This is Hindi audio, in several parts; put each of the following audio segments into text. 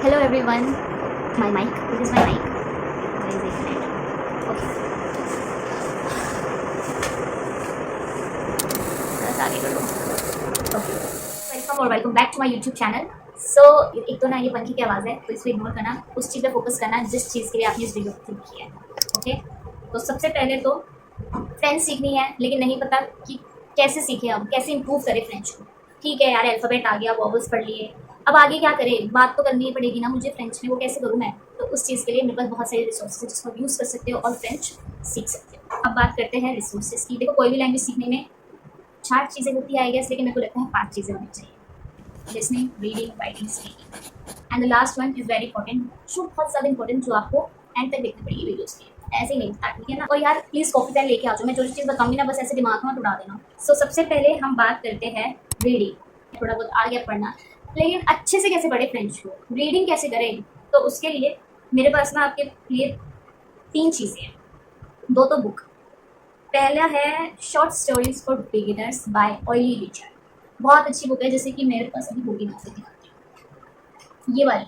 Hello everyone. My mic. This is my mic. Where is it? Okay. बस आगे कर लो. Okay. Welcome और welcome back to my YouTube channel. So एक तो ना ये पंखी की आवाज़ है, तो इसको इग्नोर करना, उस चीज़ पे फोकस करना जिस चीज़ के लिए आपने इस वीडियो को क्लिक किया है. ओके. तो सबसे पहले तो फ्रेंच सीखनी है, लेकिन नहीं पता कि कैसे सीखें, अब कैसे इम्प्रूव करें फ्रेंच को. ठीक है यार, अल्फ़ाबेट आ गया, वॉवल्स पढ़ लिए, अब आगे क्या करें, बात तो करनी ही पड़ेगी ना मुझे फ्रेंच में, वो कैसे करूँ मैं. तो उस चीज़ के लिए मेरे पास बहुत सारे रिसोर्सेज है जिसको यूज़ कर सकते हो और फ्रेंच सीख सकते हो. अब बात करते हैं रिसोर्सेज की. देखो, कोई भी लैंग्वेज सीखने में 4 चीज़ें होती है आई गेस, लेकिन मेरे को लगता है 5 चीज़ें होनी चाहिए. Listening, reading, writing, speaking, and the last one is very important, जो बहुत ज़्यादा इंपॉर्टेंट, जो आपको एंड तक देखनी पड़ेगी वीडियोज़ की. ऐसे ही नहीं था, ठीक है ना. और यार प्लीज़ कॉपी पेन लेके आ जाओ, मैं जो चीज़ बताऊंगी ना बस ऐसे दिमाग में उड़ा देना. सो सबसे पहले हम बात करते हैं रीडिंग. थोड़ा बहुत आ गया पढ़ना, लेकिन अच्छे से कैसे पढ़े फ्रेंच को, रीडिंग कैसे करें. तो उसके लिए मेरे पास ना आपके लिए 3 चीज़ें हैं. 2 तो बुक. पहला है short stories for beginners by Olly Richard. बहुत अच्छी बुक है, जैसे कि मेरे पास अभी बुक ही ना दिखाती हूँ, ये वाली.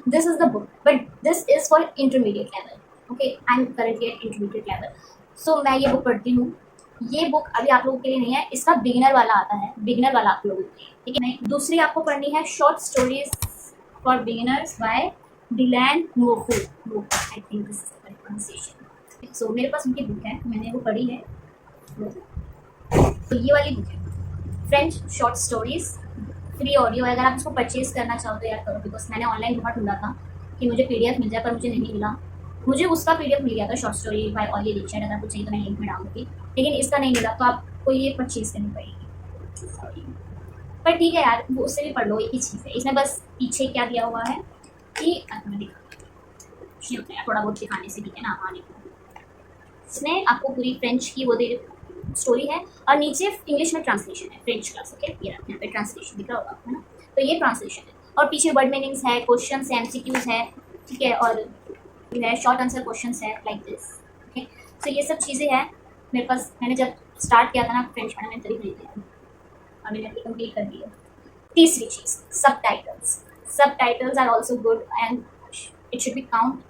This is the book, but this is for intermediate level. Okay, I am currently at intermediate level. So मैं ये बुक पढ़ती हूँ. ये बुक अभी आप लोगों के लिए नहीं है, इसका बिगिनर वाला आता है, बिगिनर वाला आप लोगों के लिए, ठीक है. नहीं, दूसरी आपको पढ़नी है short stories for beginners by Dylan Mofu. I think this is the correct pronunciation. So मेरे पास उनकी बुक है, मैंने वो पढ़ी है. तो ये वाली बुक है, French short stories, free audio. अगर आप इसको परचेज करना चाहो तो यार करो, बिकॉज मैंने ऑनलाइन बहुत ढूंढा था कि मुझे पीडीएफ मिल जाए, पर मुझे नहीं मिला. मुझे उसका पीडीएफ मिल गया था, short story by Olly Richard. अगर आपको चाहिए तो मैं लिंक में डालूंगी, लेकिन इसका नहीं मिला, तो आपको ये परचेज करनी पड़ेगी. पर ठीक है यार, वो उससे भी पढ़ लो, एक ही चीज़ है. इसमें बस पीछे क्या दिया हुआ है कि मैं दिखा थोड़ा बहुत दिखाने से, ठीक है ना. आने को इसमें आपको पूरी फ्रेंच की वो दे स्टोरी है, और नीचे इंग्लिश में ट्रांसलेशन है, फ्रेंच क्लास. ओके, ये यहाँ पे ट्रांसलेशन दिख रहा होगा, है ना. तो ये ट्रांसलेशन है, और पीछे वर्ड मीनिंग्स है, क्वेश्चंस है, एमसीक्यूज है, ठीक है, और शॉर्ट आंसर क्वेश्चंस है लाइक दिस. ओके, तो ये सब चीज़ें हैं मेरे पास. मैंने जब स्टार्ट किया था ना फ्रेंच पढ़ना, मैंने तभी खरीदी थी, और मैंने कंप्लीट कर दिया. तीसरी चीज़, subtitles. Subtitles are also good and it should be count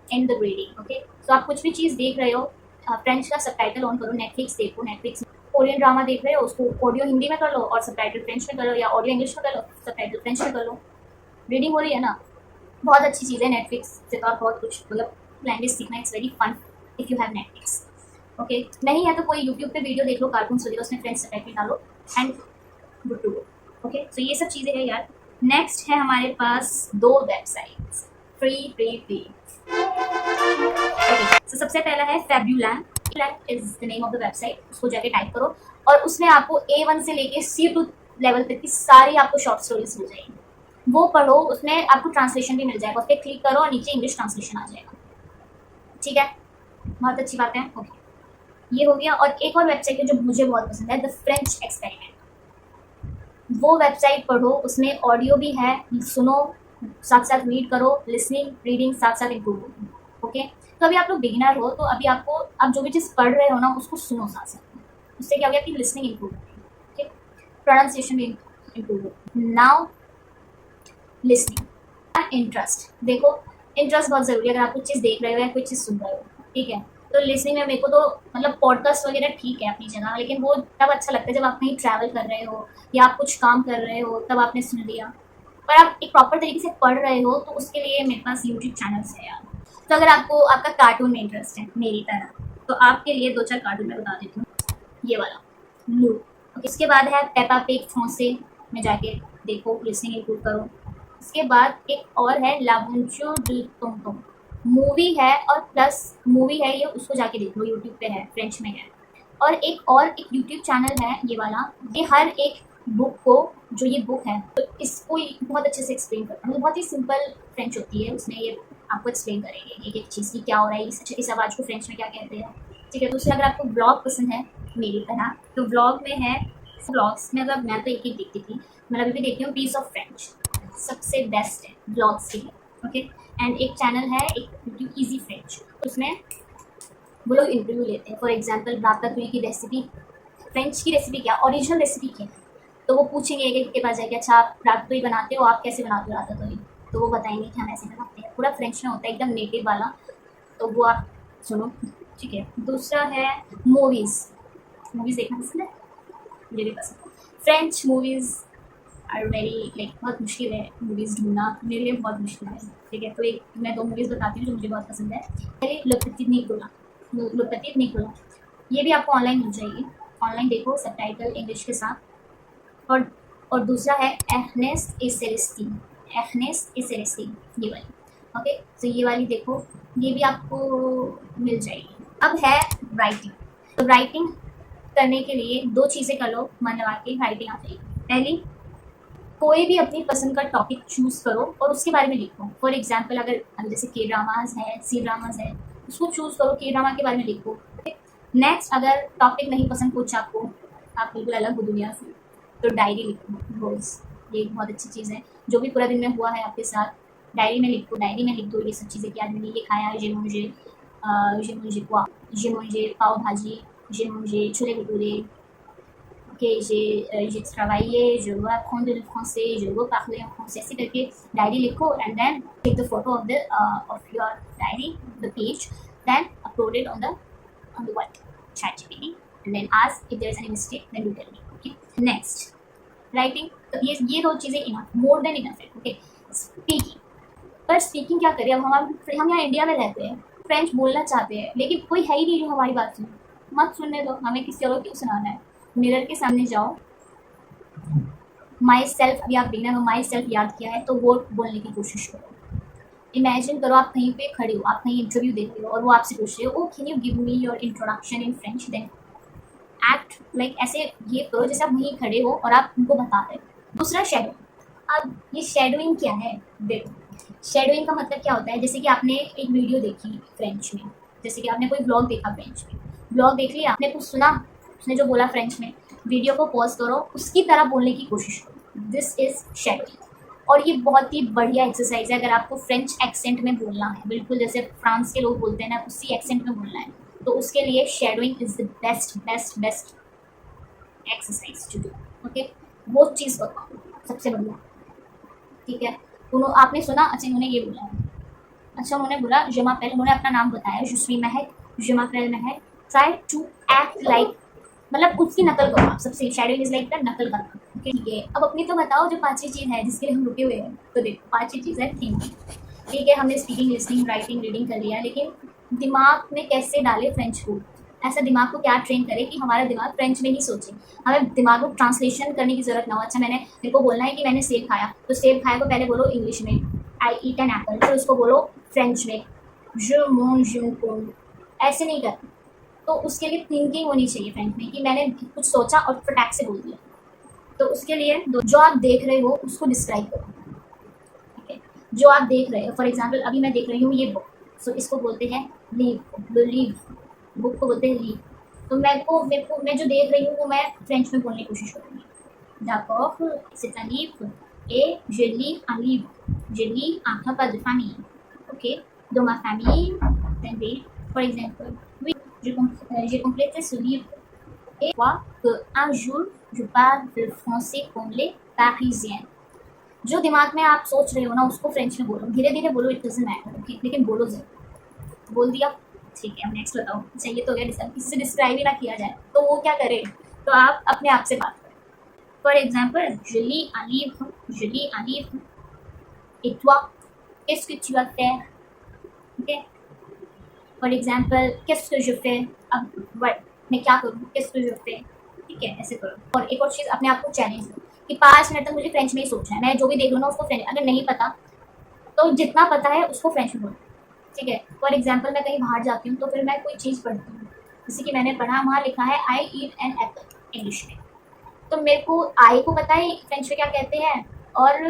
in the reading. Okay, तो आप कुछ भी चीज़ देख रहे हो, फ्रेंच का सबटाइटल ऑन करो. नेटफ्लिक्स देखो, नेटफ्लिक्स कोरियन ड्रामा देख रहे हो, उसको ऑडियो हिंदी में कर लो और सबटाइटल फ्रेंच में कर लो, या ऑडियो इंग्लिश में कर लो, सबटाइटल फ्रेंच में कर लो. रीडिंग हो रही है ना, बहुत अच्छी चीज़ है. नेटफ्लिक्स से तो आप बहुत कुछ, मतलब लैंग्वेज सीखना it's very fun if you have Netflix. Okay, नहीं है तो कोई यूट्यूब पे वीडियो देख लो, कार्टून्स वगैरह, उसमें फ्रेंच सबटाइटल डालो and good to go. Okay, तो ये सब चीज़ें हैं यार. नेक्स्ट है हमारे पास 2 वेबसाइट्स, फ्री. ओके, तो सबसे पहला है Fabuland. Is the name of the website. उसको जाके टाइप करो, और उसमें आपको A1 से लेके C2 लेवल तक की सारी आपको शॉर्ट स्टोरीज मिल जाएगी. वो पढ़ो, उसमें आपको ट्रांसलेशन भी मिल जाएगा. उस पर क्लिक करो और नीचे इंग्लिश ट्रांसलेशन आ जाएगा. ठीक है, बहुत अच्छी बात है. ओके, ये हो गया. और एक और वेबसाइट है जो मुझे बहुत पसंद है, द फ्रेंच एक्सपेरिमेंट. वो वेबसाइट पढ़ो, उसमें ऑडियो भी है, सुनो, साथ साथ रीड करो, लिसनिंग रीडिंग साथ साथ इम्प्रूव होगी. ओके, तो अभी आप लोग बिगिनर हो, तो अभी आपको, आप जो भी चीज़ पढ़ रहे हो ना उसको सुनो साथ साथ. उससे क्या हो गया कि लिसनिंग इम्प्रूव होगी, ठीक, प्रोनाउंसिएशन भी इम्प्रूव होगी. Now listening, interest. देखो, इंटरेस्ट बहुत ज़रूरी है. अगर आप कुछ चीज़ देख रहे हो या कुछ चीज़ सुन रहे हो, ठीक है, तो लिसनिंग में मेरे को तो मतलब पॉडकास्ट वगैरह ठीक है अपनी जगह, लेकिन वो तब अच्छा लगता है जब आप कहीं ट्रैवल कर रहे हो या आप कुछ काम कर रहे हो, तब आपने सुन लिया. पर आप एक प्रॉपर तरीके से पढ़ रहे हो तो उसके लिए मेरे पास यूट्यूब चैनल्स है यार. तो अगर आपको, आपका कार्टून में इंटरेस्ट है मेरी तरह, तो आपके लिए 2-4 कार्टून मैं बता देती हूँ. ये वाला लू. इसके बाद है पेपा पिग, फ्रांसे में जाके देखो, लिसनिंग इम्प्रूव करो. इसके बाद एक और है लाबुंचो डी टोंटो, मूवी है, और प्लस मूवी है ये, उसको जाके देख लो, यूट्यूब पे है, फ्रेंच में है. और एक यूट्यूब चैनल है ये वाला, ये हर एक बुक को, जो ये बुक है तो इसको बहुत अच्छे से एक्सप्लेन करता है. बहुत ही सिंपल फ्रेंच होती है, उसमें ये आपको एक्सप्लेन करेंगे एक एक चीज़ की क्या हो रहा है, इस आवाज़ को फ्रेंच में क्या कहते हैं. ठीक है, तो उससे अगर आपको ब्लॉग पसंद है मेरी तरह, तो ब्लॉग में है, ब्लॉग्स में अगर मैं तो एक ही देखती थी, मैं अभी भी देखती हूँ, पीस ऑफ फ्रेंच सबसे बेस्ट है ब्लॉग्स के लिए. ओके, एंड एक चैनल है, एक यूट्यूब इजी फ्रेंच, उसमें वो लोग इंटरव्यू लेते हैं. फॉर एग्जाम्पल, रातातुई की रेसिपी, फ्रेंच की रेसिपी क्या, ओरिजिनल रेसिपी क्या है, तो वो पूछेंगे एक एक के पास जाके, अच्छा आप रातातुई बनाते हो, आप कैसे बनाते हो रातातुई. तो वो बताएंगे कि हम ऐसे लगाते हैं, पूरा फ्रेंच में होता है एकदम नेटिव वाला, तो वो आप सुनो, ठीक है। दूसरा है मूवीज़, मूवीज़ देखना पसंद है, मुझे भी पसंद है। French movies are very like बहुत मुश्किल है मूवीज़ ढूंढना, मेरे लिए बहुत मुश्किल है, ठीक है। तो एक मैं 2 मूवीज़ बताती हूँ जो मुझे बहुत पसंद है। पहले लो पेटिट निकोला, लो पेटिट निकोला, ये भी आपको ऑनलाइन मिल जाएगी, ऑनलाइन देखो सबटाइटल इंग्लिश के साथ। और और दूसरा है एर्नेस्ट ए सेलेस्टीन, एर्नेस्ट ए सेलेस्टीन, ये वाली, ओके। तो ये वाली देखो, ये भी आपको मिल जाएगी। अब है राइटिंग, तो राइटिंग करने के लिए 2 चीज़ें कर लो, मन लगा के राइटिंग आ जाएगी। पहली, कोई भी अपनी पसंद का टॉपिक चूज़ करो और उसके बारे में लिखो। फॉर एग्जांपल अगर जैसे के ड्रामाज है, सी ड्रामाज है, उसको चूज़ करो, के ड्रामा के बारे में लिखो। नेक्स्ट, अगर टॉपिक नहीं पसंद कुछ आपको, आप बिल्कुल अलग हो दुनिया से, तो डायरी लिखो रोज़, ये एक बहुत अच्छी चीज़ है। जो भी पूरा दिन में हुआ है आपके साथ, डायरी में लिखो, डायरी में लिख दो ये सब चीज़ें कि आज मैंने ये खाया, ये मुझे पाव भाजी, ये मुझे chole bhature, okay, j'ai travaillé, je veux apprendre le français, je veux parler en français, ऐसे करके डायरी लिखो and then take the photo of your diary, the page, then upload it on the what, ChatGPT, and then ask if there is any mistake, then you tell me, okay. Next, writing, तो ये 2 चीज़ें इनफ, मोर देन इनफ है, ओके। स्पीकिंग, पर स्पीकिंग क्या करें, अब हम यहाँ इंडिया में रहते हैं, फ्रेंच बोलना चाहते हैं, लेकिन कोई है ही नहीं जो हमारी बात सुने। मत सुनने दो, हमें किसी और को क्यों सुनाना है। मिरर के सामने जाओ, माई सेल्फ, अभी आप देखना, माई सेल्फ याद किया है तो वो बोलने की कोशिश करो। इमेजिन करो आप कहीं पे खड़े हो, आप कहीं इंटरव्यू दे रहे हो और वो आपसे पूछ रहे हो, oh can you give me your introduction in French, then act like ऐसे ये करो जैसे आप वहीं खड़े हो और आप उनको बता रहे हो। दूसरा शेडो, अब ये शेडोइंग क्या है, देखो शेडोइंग का मतलब क्या होता है, जैसे कि आपने एक वीडियो देखी फ्रेंच में, जैसे कि आपने कोई ब्लॉग देखा फ्रेंच में, ब्लॉग देख लिया, आपने कुछ सुना, उसने जो बोला फ्रेंच में, वीडियो को पॉज करो, उसकी तरह बोलने की कोशिश करो, दिस इज शेडोइंग। और ये बहुत ही बढ़िया एक्सरसाइज है, अगर आपको फ्रेंच एक्सेंट में बोलना है, बिल्कुल जैसे फ्रांस के लोग बोलते हैं ना, उसी एक्सेंट में बोलना है, तो उसके लिए shadowing is the best best best exercise to do, okay. वो चीज़ बताओ सबसे बढ़िया, ठीक है। उन्होंने, आपने सुना, अच्छा उन्होंने ये बोला, अच्छा उन्होंने बोला je m'appelle, उन्होंने अपना नाम बताया, je suis Mahak, je m'appelle Mahak, try to act like, मतलब उसकी नकल करो आप, सबसे शेडोइंग इज लाइक द नकल करना, ठीक है। अब अपनी तो बताओ जो 5वीं चीज़ है जिसके लिए हम रुके हुए हैं, तो देखो 5वीं चीज़ है थिंकिंग, ठीक है। हमने स्पीकिंग, लिसनिंग, राइटिंग, रीडिंग कर लिया, लेकिन दिमाग में कैसे डाले फ्रेंच को, ऐसा दिमाग को क्या ट्रेन करे कि हमारा दिमाग फ्रेंच में ही सोचे, हमें दिमाग को ट्रांसलेशन करने की ज़रूरत ना हो। अच्छा मेरे को बोलना है कि मैंने सेब खाया, तो सेब खाया को पहले बोलो इंग्लिश में, आई ईट एन एप्पल, फिर उसको बोलो फ्रेंच में je mange un pomme, ऐसे नहीं करना। तो उसके लिए थिंकिंग होनी चाहिए फ्रेंच में, कि मैंने कुछ सोचा और फटाक से बोल दिया। तो उसके लिए जो आप देख रहे हो उसको डिस्क्राइब करो, ठीक है। जो आप देख रहे हो, फॉर एग्जांपल अभी मैं देख रही हूँ ये बुक, सो इसको बोलते हैं लीव, बुक को बोलते हैं लीव। तो मैं जो देख रही हूँ वो मैं फ्रेंच में बोलने की कोशिश करूँगी, d'accord, c'est un livre et je lis un livre, je lis un repas de famille, ok, de ma famille, par exemple, oui, j'ai complété ce livre et vois qu'un jour je parle le français comme les parisiens। जो दिमाग में आप सोच रहे हो ना उसको फ्रेंच में बोलो, धीरे धीरे बोलो, इट डजंट मैटर, ओके, लेकिन बोलो जरूर। बोल दिया, ठीक है। अब नेक्स्ट बताओ, चाहिए तो गया किसी से डिस्क्राइब ही ना किया जाए तो वो क्या करे, तो आप अपने आप से बात करें। For example, je lis un livre et toi qu'est-ce que tu vas faire, ok। For example, qu'est-ce que je fais, अब मैं क्या करूँ, qu'est-ce que je fais, ठीक है, ऐसे करो। और एक और चीज़, अपने आप को चैलेंज दो कि 5 मिनट तक मुझे फ्रेंच में ही सोचना है, मैं जो भी देख लूँ ना उसको फ्रेंच, अगर नहीं पता तो जितना पता है उसको फ्रेंच में बोलो, ठीक है। फॉर एग्जाम्पल, मैं कहीं बाहर जाती हूँ तो फिर मैं कोई चीज़ पढ़ती हूँ, जैसे कि मैंने पढ़ा वहाँ लिखा है आई ईट एन एप्पल इंग्लिश में, तो मेरे को आई को पता है फ्रेंच में क्या कहते हैं और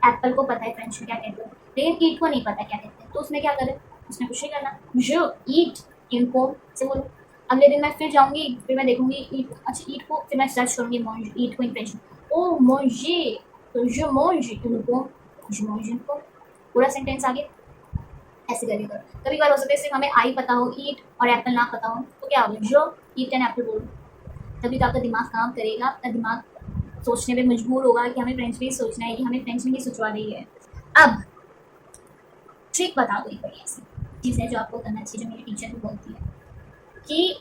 एप्पल को पता है फ्रेंच में क्या कहते हैं, लेकिन ईट को नहीं पता क्या कहते हैं, तो उसने क्या करें, उसने कुछ नहीं करना, जो ईट इनको से बोलो। अगले दिन मैं फिर जाऊँगी, फिर मैं देखूँगी ईट, अच्छा ईट को फिर मैं सर्च करूँगी मॉन्ज, ईट को इन फ्रेंच में, ओ मॉन्जे, तो जो मॉन्ज इनको, जो मॉन्ज इनको, पूरा सेंटेंस आगे ऐसे करके करो। कभी बार हो सकता है सिर्फ हमें आई पता हो, ईट और एप्पल ना पता हो, तो क्या होगा, जो ईट एन एप्पल बोलो, तभी तो आपका दिमाग काम करेगा, आपका दिमाग सोचने पे मजबूर होगा कि हमें फ्रेंच में ही सोचना है, कि हमें फ्रेंच में ही सोचवा रही है। अब ट्रिक बता दो, एक बढ़िया सी चीज़ है जो आपको करना चाहिए, जो मेरी टीचर भी बोलती है कि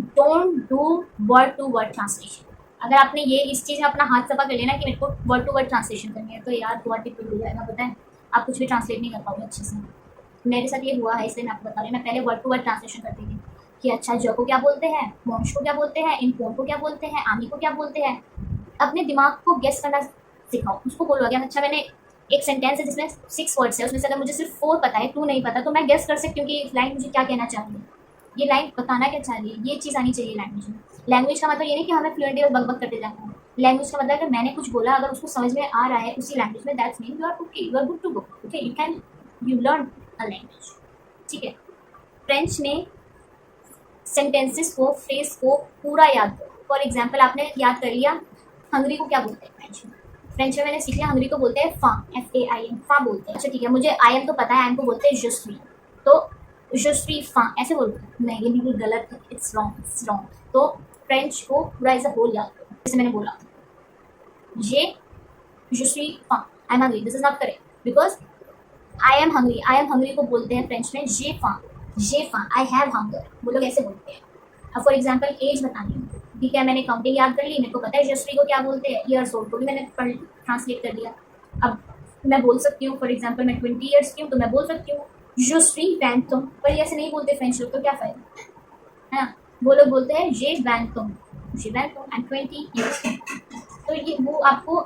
don't do word to word translation. अगर आपने ये इस चीज़ में अपना हाथ सफा कर लेना कि मेरे को वर्ड टू वर्ड ट्रांसलेशन करनी है, तो यार बहुत डिफिकल्ट हो जाएगा, पता है, आप कुछ भी ट्रांसलेट नहीं कर पाओगे अच्छे से। मेरे साथ ये हुआ है, इसलिए मैं आपको बता रही हूँ। मैं पहले वर्ड टू वर्ड ट्रांसलेशन करती थी कि अच्छा ज को क्या बोलते हैं, वंश को क्या बोलते हैं, इन फोन को क्या बोलते हैं, आमी को क्या बोलते हैं। अपने दिमाग को गेस करना सिखाओ, उसको बोलो अगर अच्छा मैंने एक सेंटेंस है जिसमें 6 वर्ड्स है, उसमें से अगर मुझे सिर्फ 4 पता है, 2 नहीं पता, तो मैं गेस कर सकती हूँ कि इस लाइन मुझे क्या कहना चाह रही है, ये लाइन बताना क्या चाह रही है। ये चीज़ आनी चाहिए लैंग्वेज में। लैंग्वेज का मतलब ये नहीं कि हमें फ्लुएंटली और बक करते जाना है। लैंग्वेज का मतलब अगर मैंने कुछ बोला, अगर उसको समझ में आ रहा है उसी लैंग्वेज में, that's mean you are okay, you are good to go, okay, you learn a language. ठीक है। फ्रेंच में सेंटेंसेस को, फ्रेज को पूरा याद करो। फॉर एग्जाम्पल आपने याद कर लिया हंगरी को क्या बोलते हैं फ्रेंच में। फ्रेंच में मैंने सीख लिया हंगरी को बोलते हैं फा, FAIN, फा बोलते हैं। अच्छा ठीक है, मुझे आई एम तो पता है, आई एम को बोलते हैं जस्वी, तो जस्वी फा ऐसे बोलते हैं। नहीं, ये बिल्कुल गलत है, इट्स रॉन्ग, इट्स रॉन्ग। तो फ्रेंच को पूरा एज अ होल याद करो। जैसे मैंने बोला ये जस्वी फा, I am Hungary, this is not correct because I am Hungary, I am Hungary को बोलते हैं फ्रेंच में जे फा, आई हैव हंगर, वो लोग ऐसे बोलते हैं। अब फॉर एग्जाम्पल एज बतानी है, ठीक है, मैंने काउंटिंग याद कर ली, मेरे को पता है जस्वी को क्या बोलते हैं, ईयर्स ओल्ड को भी मैंने ट्रांसलेट कर दिया। अब मैं बोल सकती हूँ, फॉर एग्जाम्पल मैं 20 ईयर्स की हूँ, तो मैं बोल सकती हूँ जस्वी वैंतुम, पर ऐसे नहीं बोलते फ्रेंच लोग, तो क्या फायदा है ना। वो लोग बोलते हैं जे वैंतुम, एंड 20 ईयर्स। तो ये वो आपको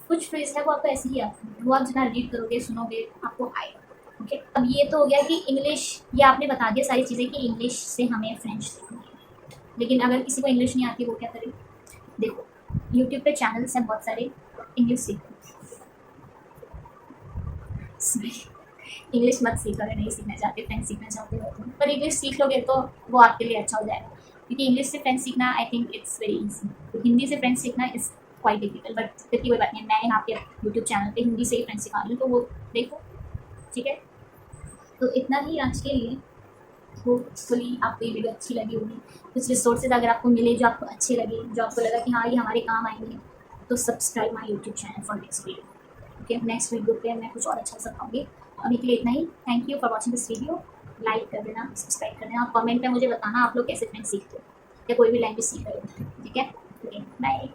कुछ फ्रेज है वो आपको ऐसे ही आता है, वो आप जितना रीड करोगे, सुनोगे, आपको आएगा। ओके, अब ये तो हो गया कि इंग्लिश, ये आपने बता दिया सारी चीज़ें कि इंग्लिश से हमें फ्रेंच सीखनी है। लेकिन अगर किसी को इंग्लिश नहीं आती, वो क्या करे। देखो यूट्यूब पे चैनल्स हैं बहुत सारे, इंग्लिश सीखो। इंग्लिश मत सीखो अगर नहीं सीखना चाहते, फ्रेंच सीखना चाहते हो तो, पर इंग्लिश सीख लोगे तो वो आपके लिए अच्छा हो जाएगा। क्योंकि इंग्लिश से फ्रेंच सीखना I think it's very easy, तो हिंदी से फ्रेंच सीखना इज क्वाइट डिफिकल्ट, बट फिर की कोई बात नहीं, मैं यहाँ पे यूट्यूब चैनल पे हिंदी से ही फ्रेंच सिखा रही हूँ, तो वो देखो। ठीक है, तो इतना ही आज के लिए। होपफुली आपको ये वीडियो अच्छी लगी होगी। कुछ रिसोर्सेज अगर आपको मिले जो आपको अच्छे लगे, जो आपको लगा कि हाँ ये हमारे काम आएंगे, तो subscribe my YouTube channel for next video. Okay, next video पे मैं कुछ और अच्छा सिखाऊंगी। अभी के लिए इतना ही। Thank you for watching this video. Like कर देना, सब्सक्राइब कर देना, कमेंट में मुझे बताना आप लोग कैसे फ्रेंच सीखते हो या कोई भी लैंग्वेज सीख रहे हो। ठीक है, बाय।